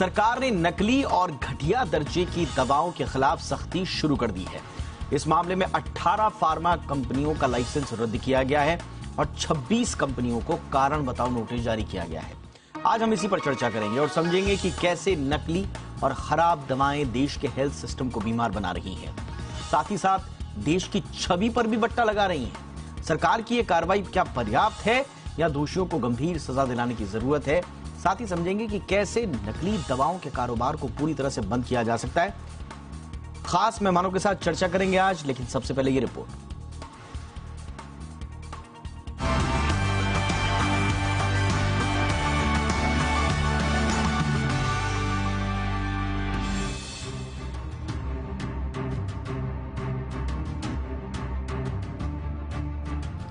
सरकार ने नकली और घटिया दर्जे की दवाओं के खिलाफ सख्ती शुरू कर दी है। इस मामले में 18 फार्मा कंपनियों का लाइसेंस रद्द किया गया है और 26 कंपनियों को कारण बताओ नोटिस जारी किया गया है। आज हम इसी पर चर्चा करेंगे और समझेंगे कि कैसे नकली और खराब दवाएं देश के हेल्थ सिस्टम को बीमार बना रही हैं, साथ ही साथ देश की छवि पर भी बट्टा लगा रही हैं। सरकार की यह कार्रवाई क्या पर्याप्त है या दोषियों को गंभीर सजा दिलाने की जरूरत है? साथ ही समझेंगे कि कैसे नकली दवाओं के कारोबार को पूरी तरह से बंद किया जा सकता है। खास मेहमानों के साथ चर्चा करेंगे आज, लेकिन सबसे पहले ये रिपोर्ट।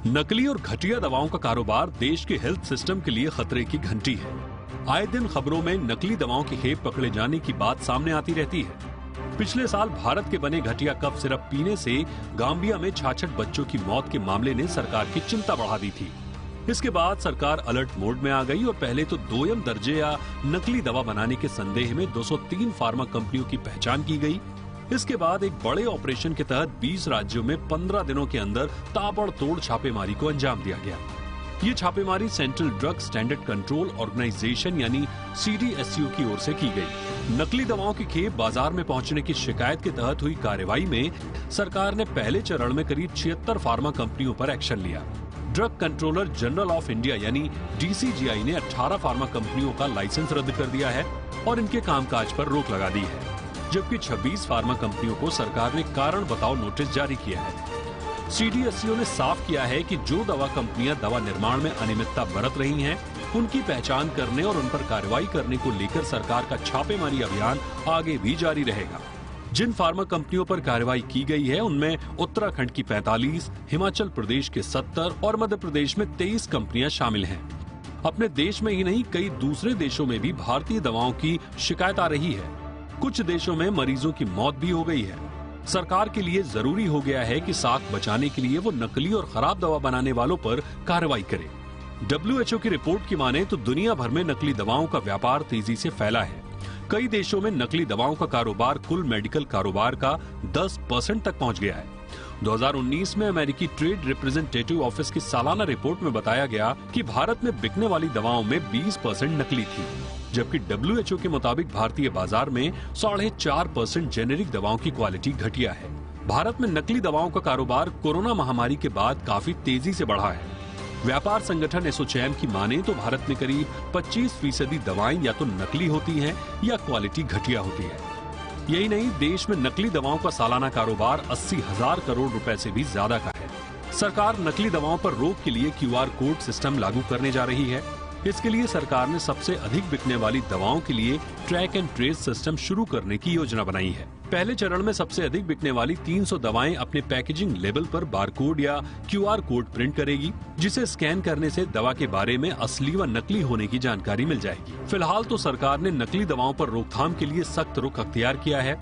नकली और घटिया दवाओं का कारोबार देश के हेल्थ सिस्टम के लिए खतरे की घंटी है। आए दिन खबरों में नकली दवाओं की खेप पकड़े जाने की बात सामने आती रहती है। पिछले साल भारत के बने घटिया कफ सिरप पीने से गाम्बिया में 66 बच्चों की मौत के मामले ने सरकार की चिंता बढ़ा दी थी। इसके बाद सरकार अलर्ट मोड में आ गई और पहले तो दोयम दर्जे या नकली दवा बनाने के संदेह में 203 फार्मा कंपनियों की पहचान की गई। इसके बाद एक बड़े ऑपरेशन के तहत 20 राज्यों में 15 दिनों के अंदर ताबड़तोड़ छापेमारी को अंजाम दिया गया। ये छापेमारी central drug standard control organisation यानी CDSCO की ओर से की गई। नकली दवाओं की खेप बाजार में पहुंचने की शिकायत के तहत हुई कार्रवाई में सरकार ने पहले चरण में करीब 76 फार्मा कंपनियों पर एक्शन लिया। Drug controller general of India यानी DCGI ने 18 फार्मा कंपनियों का लाइसेंस रद्द कर दिया है और इनके कामकाज पर रोक लगा दी है, जबकि 26 फार्मा कंपनियों को सरकार ने कारण बताओ नोटिस जारी किया है। CDSCO ने साफ किया है कि जो दवा कंपनियां दवा निर्माण में अनियमितता बरत रही हैं, उनकी पहचान करने और उन पर कार्रवाई करने को लेकर सरकार का छापेमारी अभियान आगे भी जारी रहेगा। जिन फार्मा कंपनियों पर कार्रवाई की गई है उनमें उत्तराखंड की 45, हिमाचल प्रदेश के 70 और मध्य प्रदेश में 23 कंपनियां शामिल हैं। अपने देश में ही नहीं, कई दूसरे देशों में भी भारतीय दवाओं की शिकायत आ रही है। कुछ देशों में मरीजों की मौत भी हो गई है। सरकार के लिए जरूरी हो गया है कि साख बचाने के लिए वो नकली और खराब दवा बनाने वालों पर कार्रवाई करे। WHO की रिपोर्ट की माने तो दुनिया भर में नकली दवाओं का व्यापार तेजी से फैला है। कई देशों में नकली दवाओं का कारोबार कुल मेडिकल कारोबार का 10% तक पहुंच गया है। 2019 में अमेरिकी ट्रेड रिप्रेजेंटेटिव ऑफिस की सालाना रिपोर्ट में बताया गया कि भारत में बिकने वाली दवाओं में 20% नकली थी, जबकि WHO के मुताबिक भारतीय बाजार में 4.5% जेनेरिक दवाओं की क्वालिटी घटिया है। भारत में नकली दवाओं का कारोबार कोरोना महामारी के बाद काफी तेजी से बढ़ा है। व्यापार संगठन एसोचैम की माने तो भारत में करीब 25% दवाएं या तो नकली होती हैं या क्वालिटी घटिया होती है। यही नहीं, देश में नकली दवाओं का सालाना कारोबार 80,000 करोड़ रुपए से भी ज्यादा का है। सरकार नकली दवाओं पर रोक के लिए QR कोड सिस्टम लागू करने जा रही है। इसके लिए सरकार ने सबसे अधिक बिकने वाली दवाओं के लिए ट्रैक एंड ट्रेस सिस्टम शुरू करने की योजना बनाई है। पहले चरण में सबसे अधिक बिकने वाली 300 दवाएं अपने पैकेजिंग लेबल पर बारकोड या QR कोड प्रिंट करेगी, जिसे स्कैन करने से दवा के बारे में असली व नकली होने की जानकारी मिल जाएगी। फिलहाल तो सरकार ने नकली दवाओं पर रोकथाम के लिए सख्त रुख अख्तियार किया है,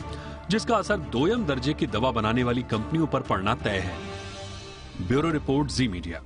जिसका असर दोयम दर्जे की दवा बनाने वाली कंपनियों पर पड़ना तय है। ब्यूरो रिपोर्ट, जी मीडिया।